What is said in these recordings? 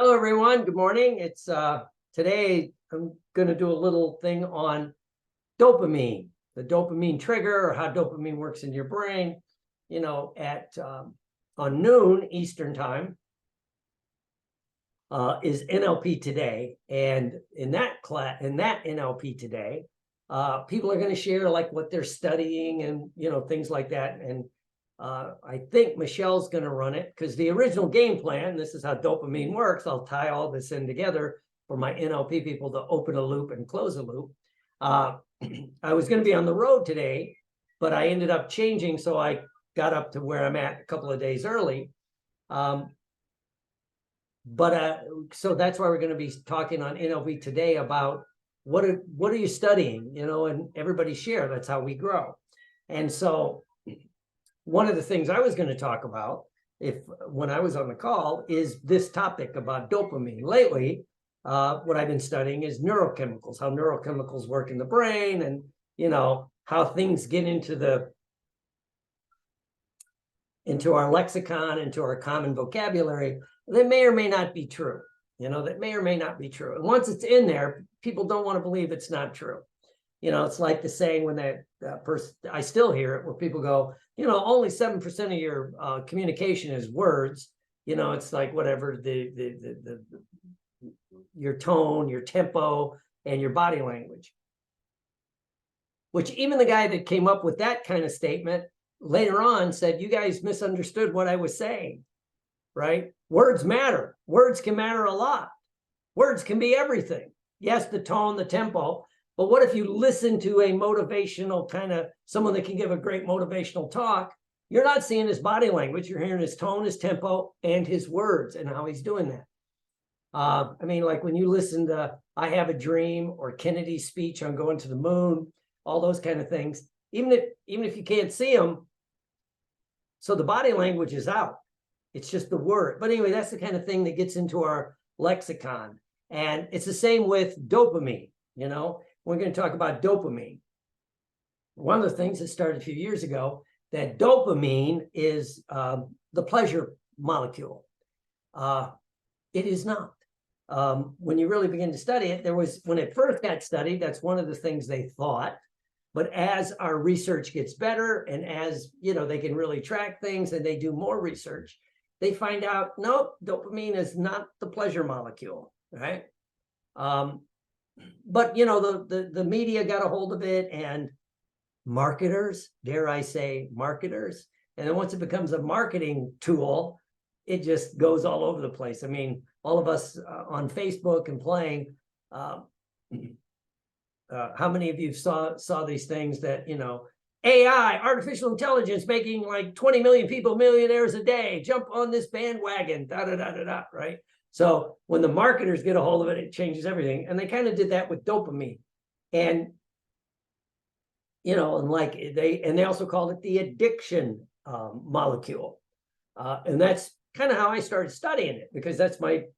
Hello, everyone. Good morning. It's today I'm going to do a little thing on dopamine, the dopamine trigger, or how dopamine works in your brain. At on noon Eastern time is NLP Today, and in that NLP Today, people are going to share like what they're studying and things like that. And I think Michelle's going to run it because the original game plan, this is how dopamine works. I'll tie all this in together for my NLP people to open a loop and close a loop. I was going to be on the road today, but I ended up changing. So I got up to where I'm at a couple of days early. So that's why we're going to be talking on NLP Today about what are you studying, and everybody share. That's how we grow. And so one of the things I was going to talk about when I was on the call is this topic about dopamine. Lately, what I've been studying is neurochemicals, how neurochemicals work in the brain, and how things get into our lexicon, into our common vocabulary. That may or may not be true. That may or may not be true. And once it's in there, people don't want to believe it's not true. It's like the saying when that person, I still hear it, where people go, only 7% of your communication is words. It's like whatever your tone, your tempo, and your body language. Which even the guy that came up with that kind of statement later on said, you guys misunderstood what I was saying, right? Words matter. Words can matter a lot. Words can be everything. Yes, the tone, the tempo. But what if you listen to a motivational kind of someone that can give a great motivational talk? You're not seeing his body language. You're hearing his tone, his tempo, and his words and how he's doing that. Like when you listen to I Have a Dream or Kennedy's speech on going to the moon, all those kind of things, even if you can't see them, so the body language is out. It's just the word. But anyway, that's the kind of thing that gets into our lexicon. And it's the same with dopamine, We're going to talk about dopamine. One of the things that started a few years ago, that dopamine is the pleasure molecule. It is not. When you really begin to study it, when it first got studied, that's one of the things they thought. But as our research gets better and as, they can really track things and they do more research, they find out, nope, dopamine is not the pleasure molecule, right? But the media got a hold of it, and marketers, dare I say marketers, and then once it becomes a marketing tool, it just goes all over the place. All of us on Facebook and playing, how many of you saw these things that AI, artificial intelligence, making like 20 million people millionaires a day, jump on this bandwagon, right? So when the marketers get a hold of it, it changes everything. And they kind of did that with dopamine. And, they also called it the addiction molecule. And that's kind of how I started studying it, because that's it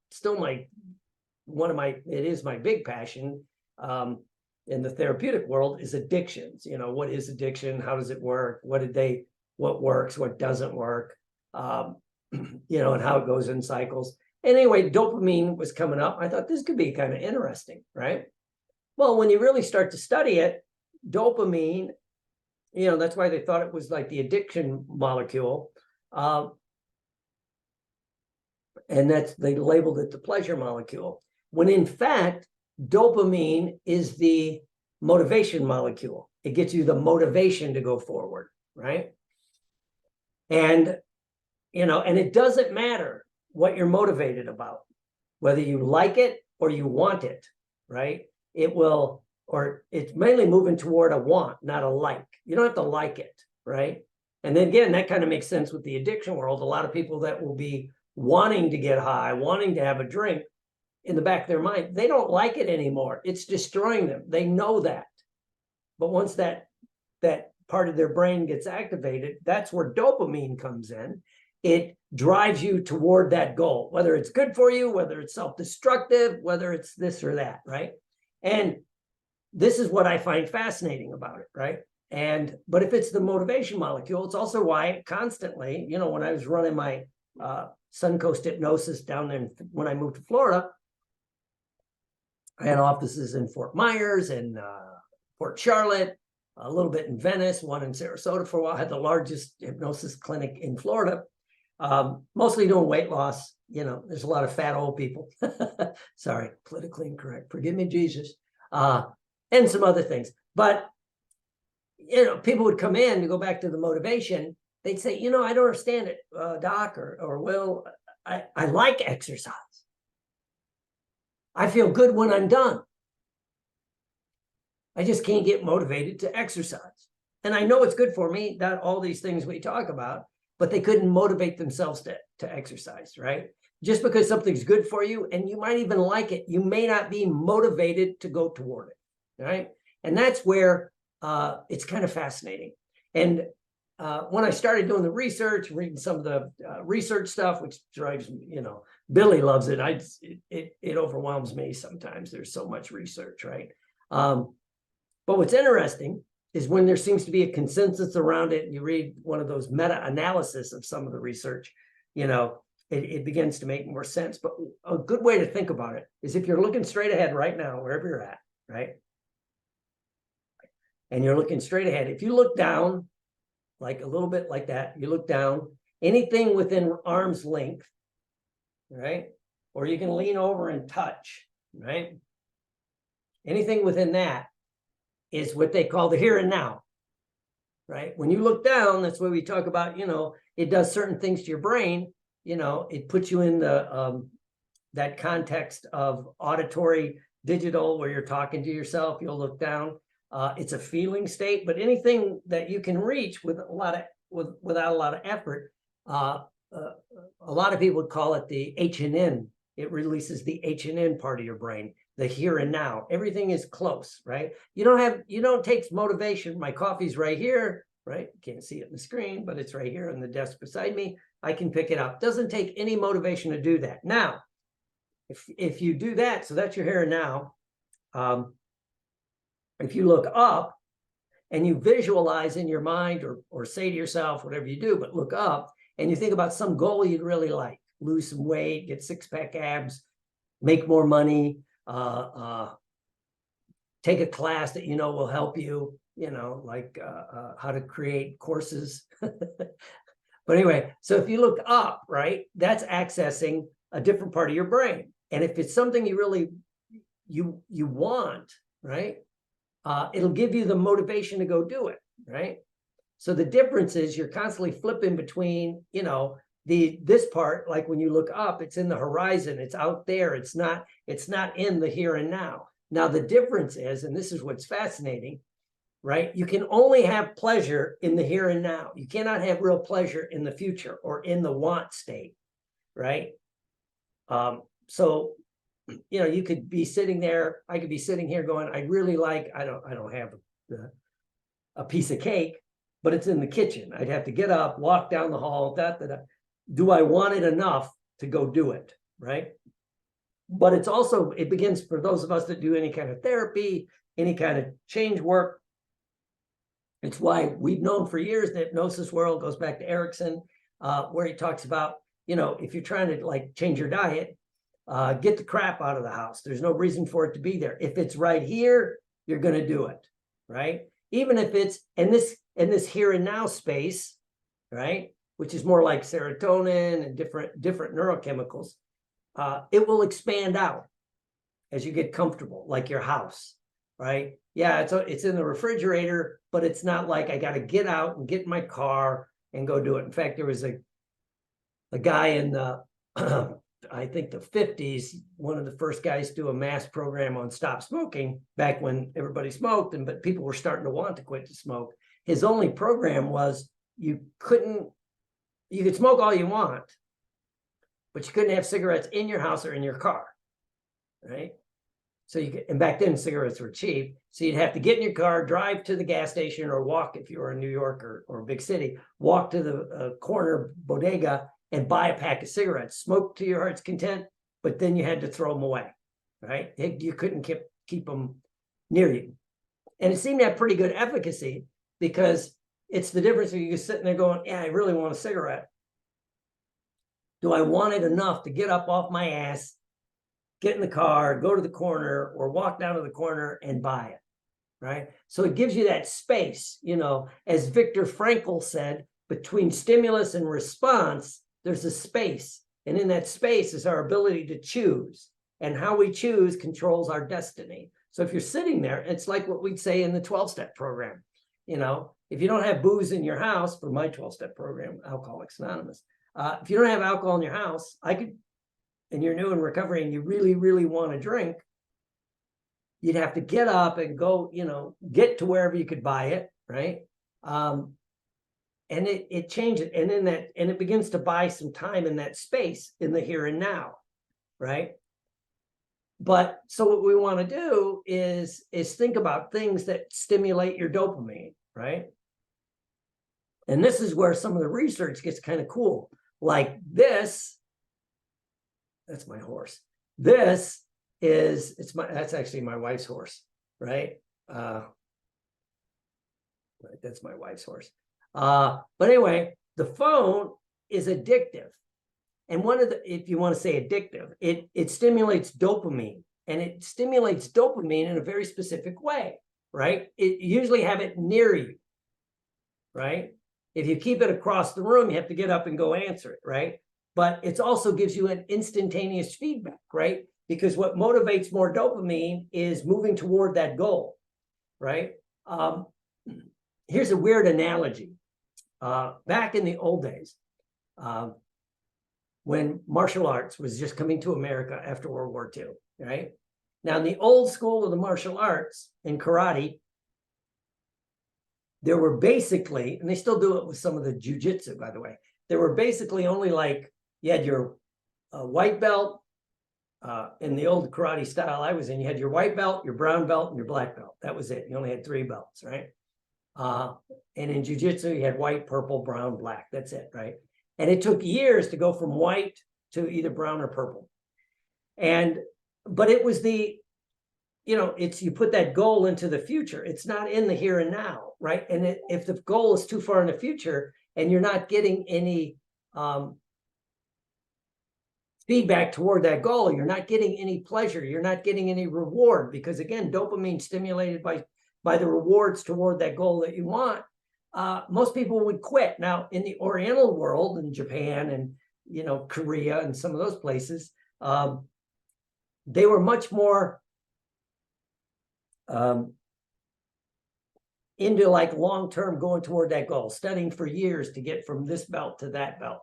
is my big passion in the therapeutic world is addictions. What is addiction? How does it work? What works? What doesn't work? And how it goes in cycles. Anyway, dopamine was coming up. I thought this could be kind of interesting, right? Well, when you really start to study it, dopamine, that's why they thought it was like the addiction molecule. And they labeled it the pleasure molecule. When in fact, dopamine is the motivation molecule. It gets you the motivation to go forward, right? And, and it doesn't matter what you're motivated about, whether you like it or you want it, right? It's mainly moving toward a want, not a like. You don't have to like it, right? And then again, that kind of makes sense with the addiction world. A lot of people that will be wanting to get high, wanting to have a drink, in the back of their mind, they don't like it anymore. It's destroying them. They know that. But once that part of their brain gets activated, that's where dopamine comes in. It drives you toward that goal, whether it's good for you, whether it's self-destructive, whether it's this or that, right? And this is what I find fascinating about it, right? But if it's the motivation molecule, it's also why constantly, when I was running my Suncoast Hypnosis down there when I moved to Florida. I had offices in Fort Myers and Port Charlotte, a little bit in Venice, one in Sarasota for a while. I had the largest hypnosis clinic in Florida, mostly doing weight loss. You know, there's a lot of fat old people. Sorry, politically incorrect. Forgive me, Jesus. And some other things. But, you know, people would come in to go back to the motivation. They'd say, you know, I don't understand it, Doc, or Will, I like exercise. I feel good when I'm done. I just can't get motivated to exercise. And I know it's good for me, that all these things we talk about, but they couldn't motivate themselves to exercise, right? Just because something's good for you and you might even like it, you may not be motivated to go toward it, right? And that's where it's kind of fascinating. And when I started doing the research, reading some of the research stuff, which drives me, you know, Billy loves it. It overwhelms me sometimes. There's so much research, right? But what's interesting is when there seems to be a consensus around it, and you read one of those meta-analysis of some of the research, you know, it begins to make more sense. But a good way to think about it is if you're looking straight ahead right now, wherever you're at, right? And you're looking straight ahead. If you look down, like a little bit like that, you look down, anything within arm's length, right? Or you can lean over and touch, right? Anything within that is what they call the here and now, right? When you look down, that's what we talk about, you know, it does certain things to your brain, you know, it puts you in the that context of auditory digital where you're talking to yourself, you'll look down. It's a feeling state, but anything that you can reach with a lot of without a lot of effort, a lot of people would call it the H and N. It releases the H and N part of your brain, the here and now. Everything is close, right? You don't take motivation. My coffee's right here, right? Can't see it in the screen, but it's right here on the desk beside me. I can pick it up. Doesn't take any motivation to do that. Now, if you do that, so that's your here and now. If you look up and you visualize in your mind or say to yourself, whatever you do, but look up and you think about some goal you'd really like, lose some weight, get six-pack abs, make more money, take a class that you know will help you, you know, like how to create courses. But anyway, so if you look up, right, that's accessing a different part of your brain. And if it's something you really, you want, right, it'll give you the motivation to go do it, right? So the difference is you're constantly flipping between, you know, this part, like when you look up, it's in the horizon, it's out there, it's not in the here and now. Now the difference is, and this is what's fascinating, right? You can only have pleasure in the here and now. You cannot have real pleasure in the future or in the want state, right? So, you know, you could be sitting there, I could be sitting here going, I really like, I don't have a piece of cake, but it's in the kitchen. I'd have to get up, walk down the hall, do I want it enough to go do it, right? But it's also, it begins for those of us that do any kind of therapy, any kind of change work. It's why we've known for years the hypnosis world goes back to Erickson, where he talks about, you know, if you're trying to like change your diet, get the crap out of the house. There's no reason for it to be there. If it's right here, you're going to do it, right? Even if it's in this here and now space, right, which is more like serotonin and different neurochemicals, it will expand out as you get comfortable, like your house, right? Yeah, it's in the refrigerator, but it's not like I got to get out and get in my car and go do it. In fact, there was a guy in the I think the 50s, one of the first guys to do a mass program on stop smoking back when everybody smoked, but people were starting to want to quit to smoke. His only program was you could smoke all you want, but you couldn't have cigarettes in your house or in your car, right? So and back then cigarettes were cheap. So you'd have to get in your car, drive to the gas station, or walk if you were in New York or a big city, walk to the corner bodega and buy a pack of cigarettes, smoke to your heart's content, but then you had to throw them away, right? You couldn't keep them near you. And it seemed to have pretty good efficacy because it's the difference when you're sitting there going, yeah, I really want a cigarette. do I want it enough to get up off my ass, get in the car, go to the corner, or walk down to the corner and buy it, right? So it gives you that space, you know, as Viktor Frankl said, between stimulus and response, there's a space. And in that space is our ability to choose. And how we choose controls our destiny. So if you're sitting there, it's like what we'd say in the 12-step program. You know, if you don't have booze in your house, for my 12-step program, Alcoholics Anonymous, if you don't have alcohol in your house, and you're new in recovery and you really, really want to drink, you'd have to get up and go, you know, get to wherever you could buy it, right? And it changes, and it begins to buy some time in that space in the here and now, right? But so what we want to do is think about things that stimulate your dopamine, right? And this is where some of the research gets kind of cool. Like this, that's my horse. This is, that's actually my wife's horse, right? That's my wife's horse. But anyway, the phone is addictive. And if you want to say addictive, it stimulates dopamine, and it stimulates dopamine in a very specific way, right? It usually have it near you, right? If you keep it across the room, you have to get up and go answer it, right? But it also gives you an instantaneous feedback, right? Because what motivates more dopamine is moving toward that goal, right? Here's a weird analogy. Back in the old days, when martial arts was just coming to America after World War II, right? Now, in the old school of the martial arts in karate, there were basically, and they still do it with some of the jujitsu, by the way, there were basically only like, you had your white belt, in the old karate style I was in, you had your white belt, your brown belt, and your black belt. That was it. You only had 3 belts, right? And in jujitsu, you had white, purple, brown, black. That's it, right? And it took years to go from white to either brown or purple. But it was you put that goal into the future. It's not in the here and now, right? And if the goal is too far in the future and you're not getting any feedback toward that goal, you're not getting any pleasure, you're not getting any reward, because again, dopamine stimulated by the rewards toward that goal that you want, most people would quit. Now, in the Oriental world, in Japan and Korea and some of those places, they were much more into like long-term going toward that goal, studying for years to get from this belt to that belt.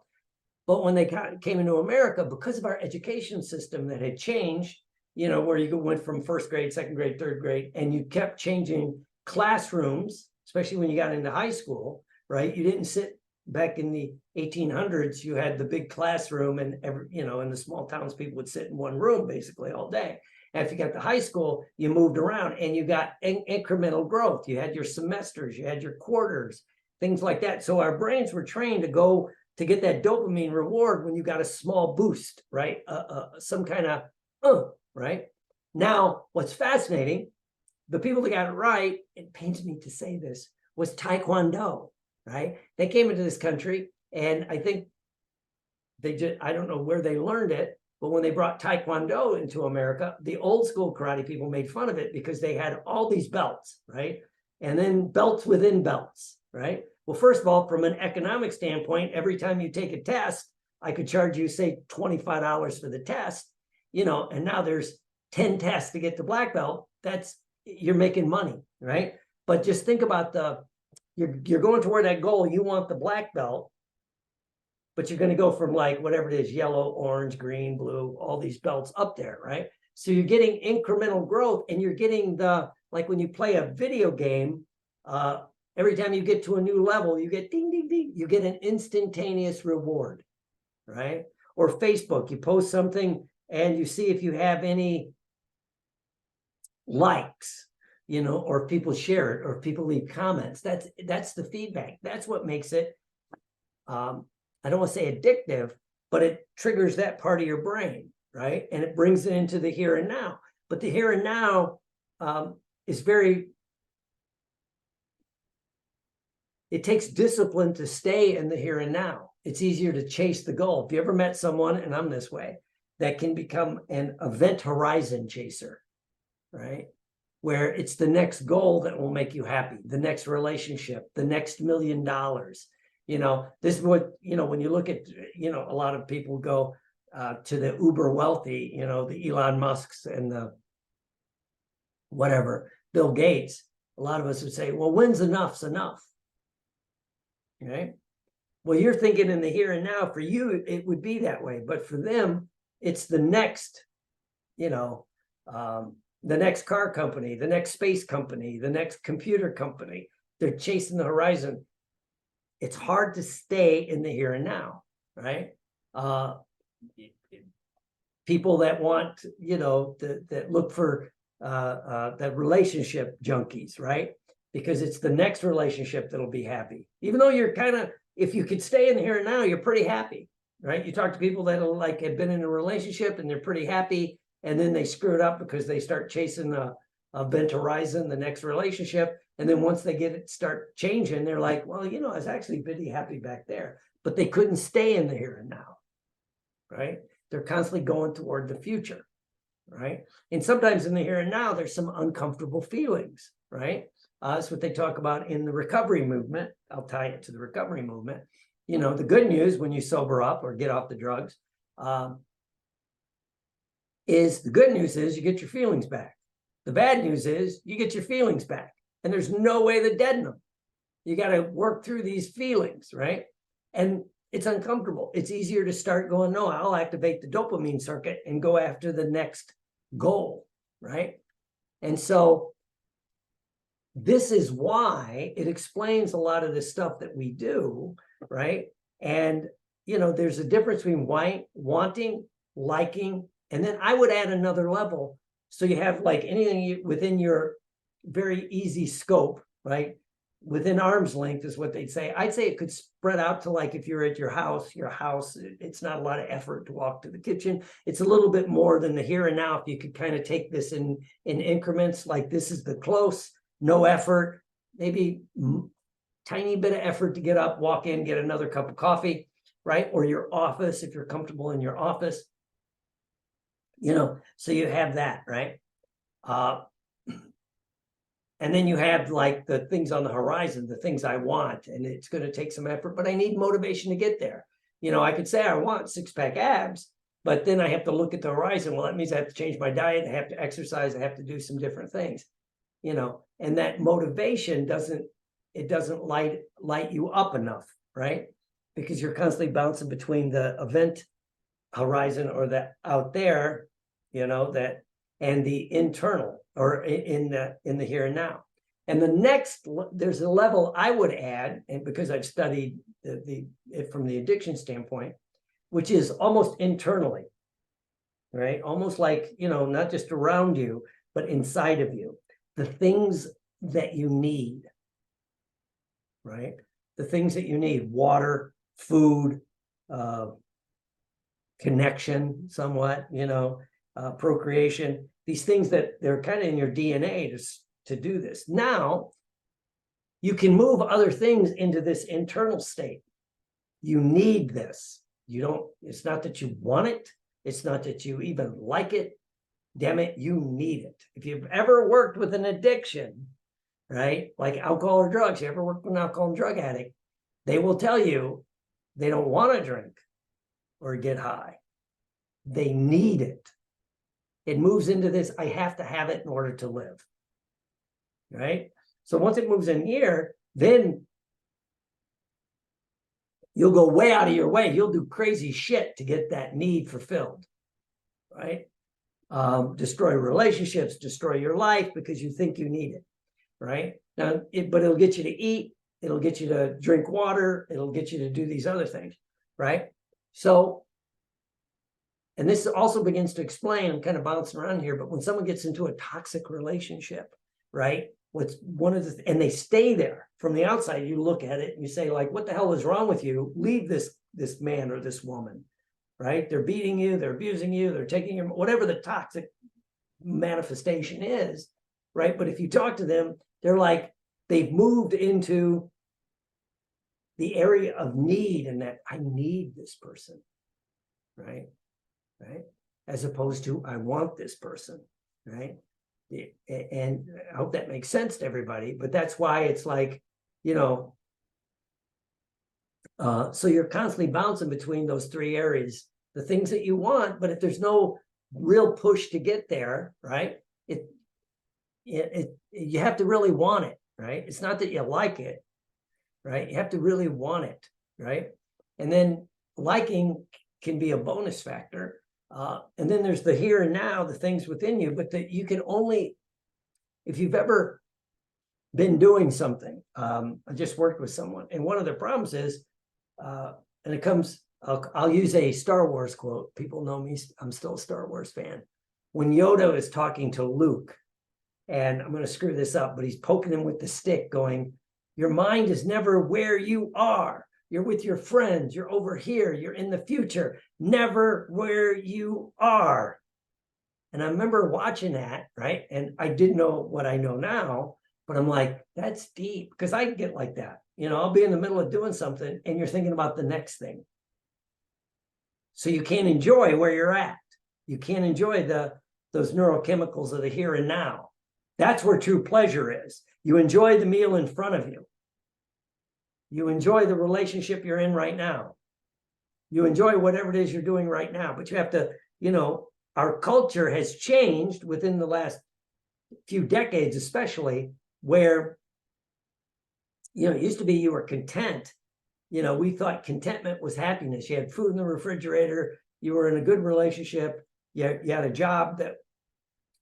But when they came into America, because of our education system that had changed, where you went from first grade, second grade, third grade, and you kept changing classrooms, especially when you got into high school, right? You didn't sit back in the 1800s, you had the big classroom, and in the small towns, people would sit in one room basically all day. And if you got to high school, you moved around and you got incremental growth. You had your semesters, you had your quarters, things like that. So our brains were trained to get that dopamine reward when you got a small boost, right? Some kind of, right? Now, what's fascinating, the people that got it right, it pains me to say this, was Taekwondo, right? They came into this country, and I think I don't know where they learned it, but when they brought Taekwondo into America, the old school karate people made fun of it because they had all these belts, right? And then belts within belts, right? Well, first of all, from an economic standpoint, every time you take a test, I could charge you, say, $25 for the test, and now there's 10 tests to get to black belt. You're making money, right? But just think about you're going toward that goal. You want the black belt, but you're going to go from like whatever it is, yellow, orange, green, blue, all these belts up there, right? So you're getting incremental growth, and you're getting like when you play a video game, every time you get to a new level, you get ding, ding, ding. You get an instantaneous reward, right? Or Facebook, you post something and you see if you have any likes, or people share it, or people leave comments. That's the feedback. That's what makes it, I don't want to say addictive, but it triggers that part of your brain, right? And it brings it into the here and now. But the here and now is it takes discipline to stay in the here and now, it's easier to chase the goal. If you ever met someone, and I'm this way, that can become an event horizon chaser, right? Where it's the next goal that will make you happy, the next relationship, the next $1 million. This is what, when you look at, a lot of people go to the uber wealthy, the Elon Musks and the whatever, Bill Gates. A lot of us would say, well, when's enough's enough? Right? Well, you're thinking in the here and now. For you, it would be that way. But for them, it's the next, the next car company, the next space company, the next computer company. They're chasing the horizon. It's hard to stay in the here and now, right? People that want, that look for that relationship junkies, right? Because it's the next relationship that'll be happy. Even though you're if you could stay in the here and now, you're pretty happy, right? You talk to people that have been in a relationship and they're pretty happy, and then they screw it up because they start chasing a event horizon, the next relationship. And then once they start changing, they're like, well, I was actually pretty happy back there, but they couldn't stay in the here and now, right? They're constantly going toward the future, right? And sometimes in the here and now, there's some uncomfortable feelings, right? That's what they talk about in the recovery movement. I'll tie it to the recovery movement. The good news when you sober up or get off the drugs is you get your feelings back. The bad news is you get your feelings back, and there's no way to deaden them. You got to work through these feelings, right? And it's uncomfortable. It's easier to start going, no, I'll activate the dopamine circuit and go after the next goal, right? And so this is why it explains a lot of the stuff that we do, right? And, there's a difference between wanting, liking, and then I would add another level. So you have anything within your very easy scope, right? Within arm's length is what they'd say. I'd say it could spread out to if you're at your house, it's not a lot of effort to walk to the kitchen. It's a little bit more than the here and now. If you could kind of take this in increments, this is the close, no effort, maybe tiny bit of effort to get up, walk in, get another cup of coffee, right? Or your office, if you're comfortable in your office, so you have that, right? And then you have the things on the horizon, the things I want, and it's going to take some effort, but I need motivation to get there. I could say I want 6-pack abs, but then I have to look at the horizon. Well, that means I have to change my diet. I have to exercise. I have to do some different things, and that motivation doesn't light you up enough, right? Because you're constantly bouncing between the event horizon or that out there, that and the internal or in the here and now. And the next, there's a level I would add, and because I've studied it from the addiction standpoint, which is almost internally, right? Almost not just around you, but inside of you. The things that you need, right? The things that you need: water, food, connection, somewhat, procreation. These things that they're kind of in your DNA to do this. Now, you can move other things into this internal state. You need this. It's not that you want it. It's not that you even like it. Damn it, you need it. If you've ever worked with an addiction, right? Like alcohol or drugs, you ever worked with an alcohol and drug addict, they will tell you they don't want to drink or get high. They need it. It moves into this, I have to have it in order to live, right? So once it moves in here, then you'll go way out of your way. You'll do crazy shit to get that need fulfilled, right? Destroy relationships, destroy your life because you think you need it, right? Now, but it'll get you to eat. It'll get you to drink water. It'll get you to do these other things, right? So, and this also begins to explain, I'm kind of bouncing around here, but when someone gets into a toxic relationship, right? And they stay there from the outside, you look at it and you say, what the hell is wrong with you? Leave this man or this woman, right? They're beating you, they're abusing you, they're taking your, whatever the toxic manifestation is, right? But if you talk to them, they're they've moved into the area of need, and that I need this person, right? As opposed to I want this person, right? And I hope that makes sense to everybody, but that's why it's like, so you're constantly bouncing between those three areas, the things that you want, but if there's no real push to get there, right? You have to really want it, right? It's not that you like it, right? You have to really want it, right? And then liking can be a bonus factor. And then there's the here and now, the things within you, but that you can only, if you've ever been doing something, I just worked with someone, and one of the problems is, and it comes, I'll use a Star Wars quote. People know me, I'm still a Star Wars fan. When Yoda is talking to Luke, and I'm going to screw this up, but he's poking him with the stick going, your mind is never where you are. You're with your friends. You're over here. You're in the future, never where you are. And I remember watching that, right? And I didn't know what I know now, but I'm like, that's deep, because I get like that. I'll be in the middle of doing something and you're thinking about the next thing. So you can't enjoy where you're at. You can't enjoy those neurochemicals of the here and now. That's where true pleasure is. You enjoy the meal in front of you. You enjoy the relationship you're in right now. You enjoy whatever it is you're doing right now. But you have to, our culture has changed within the last few decades, especially, where, it used to be you were content. We thought contentment was happiness. You had food in the refrigerator. You were in a good relationship. You had a job that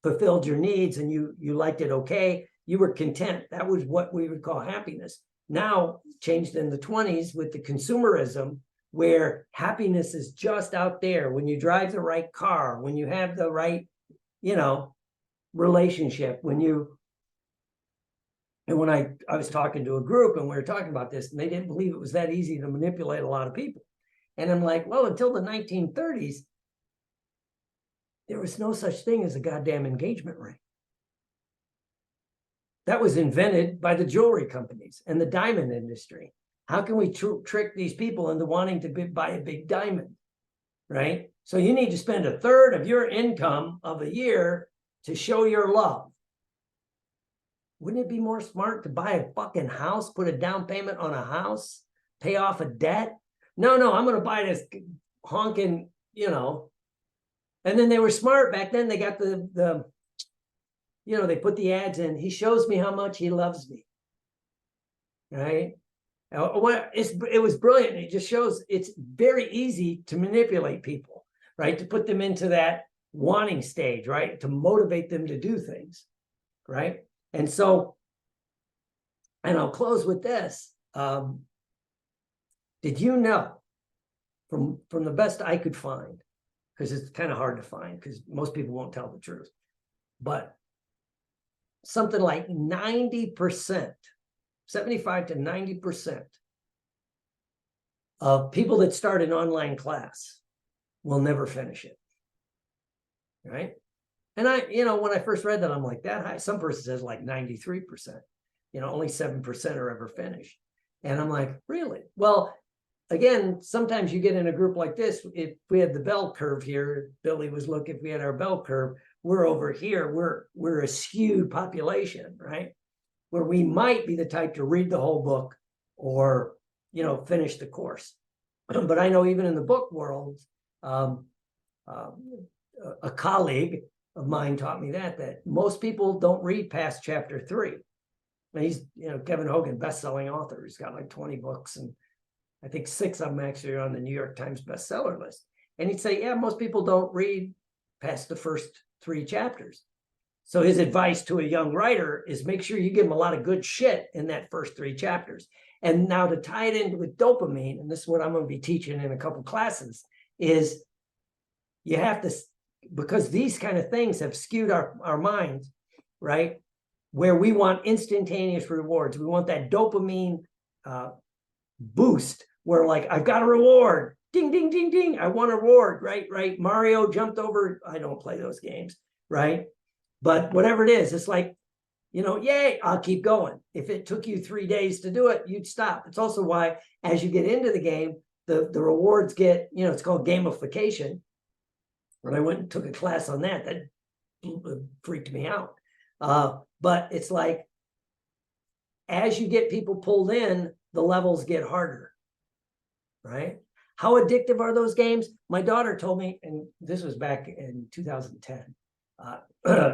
fulfilled your needs and you liked it okay. You were content. That was what we would call happiness. Now, changed in the 20s with the consumerism, where happiness is just out there when you drive the right car, when you have the right, relationship, and when I was talking to a group and we were talking about this, and they didn't believe it was that easy to manipulate a lot of people. And I'm like, well, until the 1930s, there was no such thing as a goddamn engagement ring. That was invented by the jewelry companies and the diamond industry. How can we trick these people into wanting to buy a big diamond, right? So you need to spend a third of your income of a year to show your love. Wouldn't it be more smart to buy a fucking house, put a down payment on a house, pay off a debt? No, I'm going to buy this honking, And then they were smart back then. They got the they put the ads in. He shows me how much he loves me, right? It was brilliant. It just shows it's very easy to manipulate people, right? To put them into that wanting stage, right? To motivate them to do things, right? And so, and I'll close with this. Did you know, from the best I could find, because it's kind of hard to find because most people won't tell the truth, but something like 90%, 75 to 90% of people that start an online class will never finish it, right? And when I first read that, I'm like, that high? Some person says like 93%, only 7% are ever finished. And I'm like, really? Well, again, sometimes you get in a group like this, if we had the bell curve here, Billy was looking, if we had our bell curve, we're over here, we're a skewed population, right? Where we might be the type to read the whole book or, finish the course. But I know even in the book world, a colleague of mine taught me that most people don't read past chapter 3. And he's, Kevin Hogan, best-selling author. He's got like 20 books, and I think 6 of them actually are on the New York Times bestseller list. And he'd say, yeah, most people don't read past the first 3 chapters. So his advice to a young writer is make sure you give them a lot of good shit in that first 3 chapters. And now to tie it in with dopamine, and this is what I'm going to be teaching in a couple classes, is you have to, because these kind of things have skewed our minds, right? Where we want instantaneous rewards. We want that dopamine boost where like, I've got a reward. Ding, ding, ding, ding. I want a reward, right? Mario jumped over. I don't play those games, right? But whatever it is, it's like yay, I'll keep going. If it took you 3 days to do it, you'd stop. It's also why, as you get into the game, the rewards get, it's called gamification. When I went and took a class on that, that freaked me out. But it's like, as you get people pulled in, the levels get harder, right? How addictive are those games? My daughter told me, and this was back in 2010.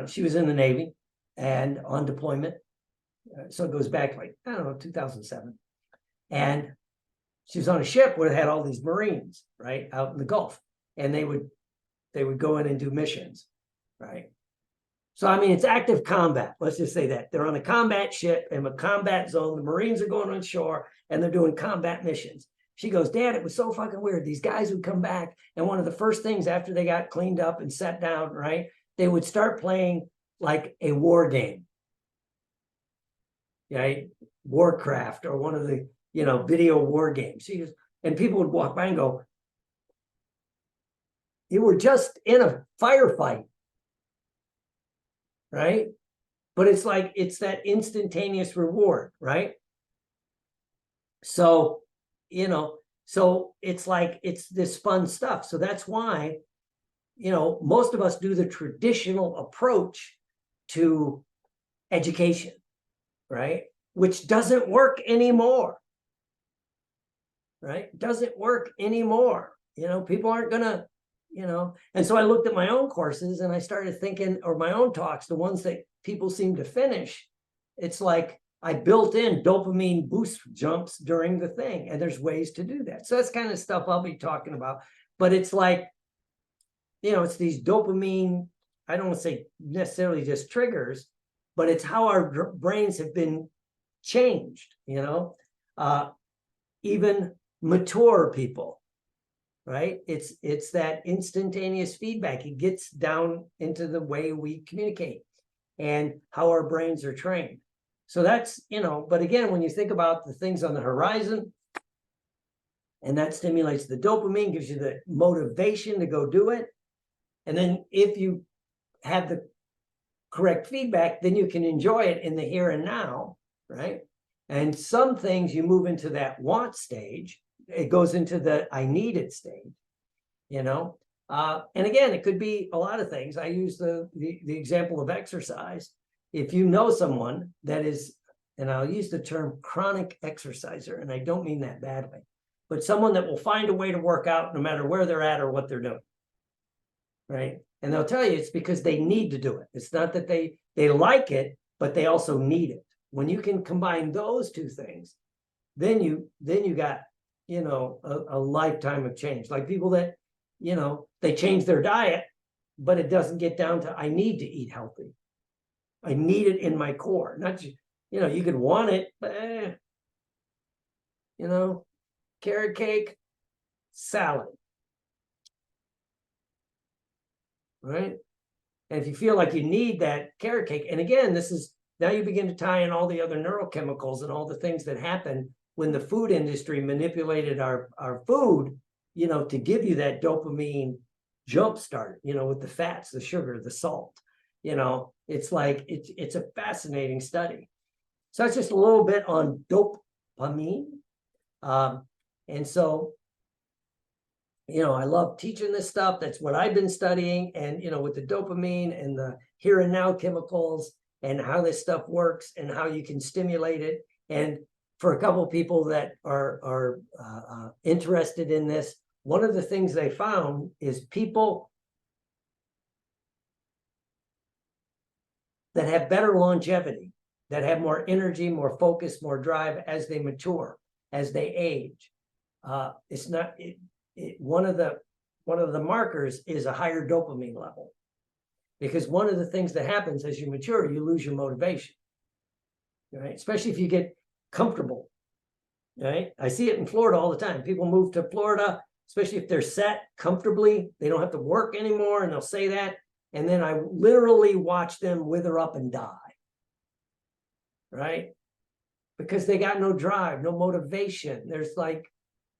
She was in the Navy and on deployment. So it goes back like, I don't know, 2007. And she was on a ship where they had all these Marines, right, out in the Gulf. And they would go in and do missions, right? So, I mean, it's active combat. Let's just say that. They're on a combat ship in a combat zone. The Marines are going on shore and they're doing combat missions. She goes, Dad, it was so fucking weird. These guys would come back, and one of the first things after they got cleaned up and sat down, right, they would start playing like a war game, right? Warcraft or one of the, video war games. She goes, and people would walk by and go, you were just in a firefight, right? But it's like, it's that instantaneous reward, right? So, so it's like, it's this fun stuff. So that's why, most of us do the traditional approach to education, right? Which doesn't work anymore, right? Doesn't work anymore. People aren't gonna, and so I looked at my own courses and I started thinking, or my own talks, the ones that people seem to finish, it's like I built in dopamine boost jumps during the thing, and there's ways to do that. So that's kind of stuff I'll be talking about, but it's like, it's these dopamine, I don't want to say necessarily just triggers, but it's how our brains have been changed, even mature people, right? It's that instantaneous feedback. It gets down into the way we communicate and how our brains are trained. So that's, but again, when you think about the things on the horizon, and that stimulates the dopamine, gives you the motivation to go do it. And then if you have the correct feedback, then you can enjoy it in the here and now, right? And some things you move into that want stage. It goes into the I need it stage, and again, it could be a lot of things. I use the example of exercise. If you know someone that is, and I'll use the term chronic exerciser, and I don't mean that badly, but someone that will find a way to work out no matter where they're at or what they're doing, right? And they'll tell you it's because they need to do it. It's not that they like it, but they also need it. When you can combine those two things, then you got, a lifetime of change. Like people that, they change their diet, but it doesn't get down to, I need to eat healthy. I need it in my core. Not just, you could want it, but, carrot cake, salad. Right? And if you feel like you need that carrot cake, and again, this is, now you begin to tie in all the other neurochemicals and all the things that happen when the food industry manipulated our food, to give you that dopamine jump start, with the fats, the sugar, the salt. It's like, it's a fascinating study. So that's just a little bit on dopamine. And so, I love teaching this stuff. That's what I've been studying. And, with the dopamine and the here and now chemicals and how this stuff works and how you can stimulate it. And for a couple of people that are interested in this, one of the things they found is people that have better longevity, that have more energy, more focus, more drive as they mature, as they age. It's not... one of the markers is a higher dopamine level, because one of the things that happens as you mature, you lose your motivation, right? Especially if you get comfortable, right? I see it in Florida all the time. People move to Florida, especially if they're set comfortably, they don't have to work anymore, and they'll say that, and then I literally watch them wither up and die, right? Because they got no drive, no motivation. There's like,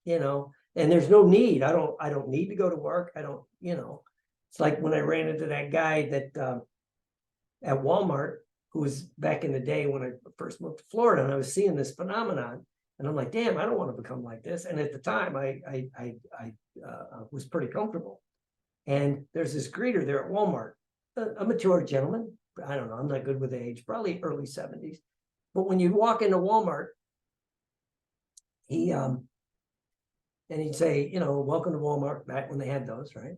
and there's no need. I don't need to go to work. I don't, it's like when I ran into that guy that at Walmart who was back in the day when I first moved to Florida, and I was seeing this phenomenon, and I'm like, damn, I don't want to become like this. And at the time, I was pretty comfortable. And there's this greeter there at Walmart, a mature gentleman. I don't know, I'm not good with age, probably early 70s. But when you walk into Walmart, he and he'd say, you know, welcome to Walmart, back when they had those, right?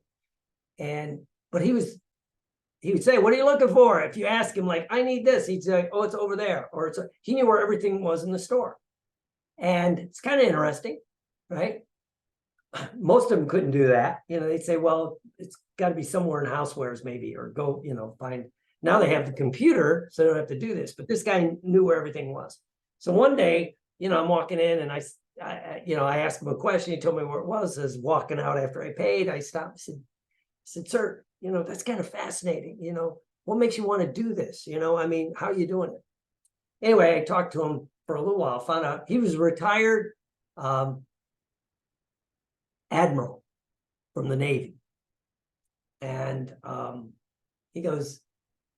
But he would say, what are you looking for? If you ask him, like, I need this, he'd say, oh, it's over there. Or he knew where everything was in the store. And it's kind of interesting, right? Most of them couldn't do that. You know, they'd say, well, it's got to be somewhere in housewares maybe, or go, you know, find. Now they have the computer, so they don't have to do this. But this guy knew where everything was. So one day, you know, I'm walking in and I asked him a question. He told me where it was. I was walking out after I paid. I stopped and said, sir, you know, that's kind of fascinating. You know, what makes you want to do this? You know, I mean, how are you doing it? Anyway, I talked to him for a little while, found out he was a retired admiral from the Navy. And he goes,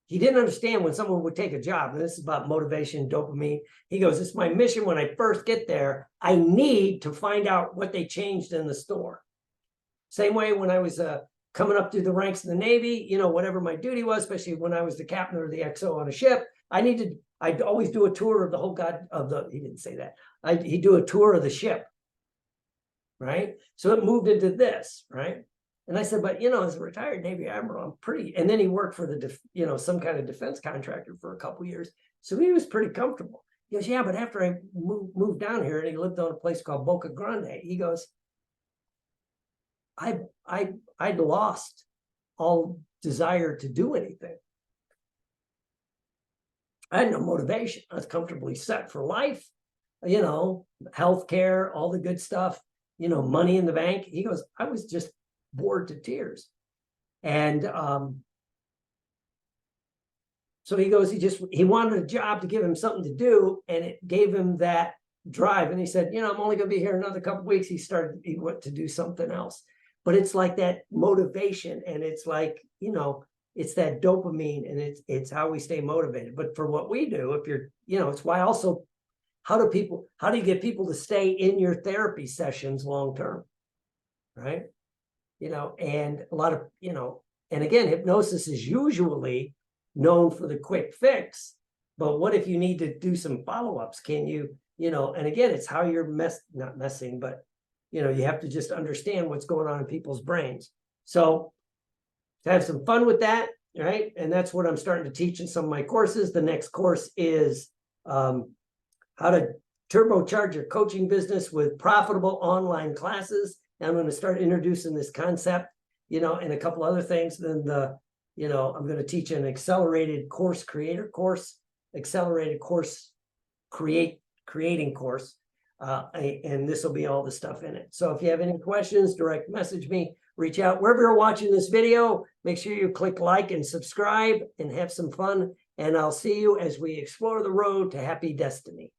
he didn't understand when someone would take a job, and this is about motivation, dopamine. He goes, it's my mission when I first get there. I need to find out what they changed in the store. Same way when I was coming up through the ranks of the Navy, you know, whatever my duty was, especially when I was the captain or the XO on a ship, I'd always do a tour of the whole he didn't say that. He'd do a tour of the ship, right? So it moved into this, right? And I said, but, you know, as a retired Navy admiral, I'm pretty, and then he worked for some kind of defense contractor for a couple of years. So he was pretty comfortable. He goes, yeah, but after I moved down here, and he lived on a place called Boca Grande, he goes, I'd lost all desire to do anything. I had no motivation. I was comfortably set for life, you know, healthcare, all the good stuff, you know, money in the bank. He goes, I was just bored to tears. And so he goes, he wanted a job to give him something to do, and it gave him that drive. And he said, you know, I'm only going to be here another couple of weeks. He went to do something else. But it's like that motivation, and it's like, you know, it's that dopamine, and it's how we stay motivated. But for what we do, if you're, you know, it's why also, how do you get people to stay in your therapy sessions long term, right? You know, and a lot of, you know, and again, hypnosis is usually known for the quick fix, but what if you need to do some follow-ups? Can you, you know, and again, it's how you're not messing, but, you know, you have to just understand what's going on in people's brains. So to have some fun with that, right? And that's what I'm starting to teach in some of my courses. The next course is how to turbocharge your coaching business with profitable online classes. And I'm going to start introducing this concept, you know, and a couple other things. Then I'm going to teach an accelerated course creating course, creating course. And this will be all the stuff in it. So if you have any questions, direct message me, reach out. Wherever you're watching this video, make sure you click like and subscribe and have some fun. And I'll see you as we explore the road to happy destiny.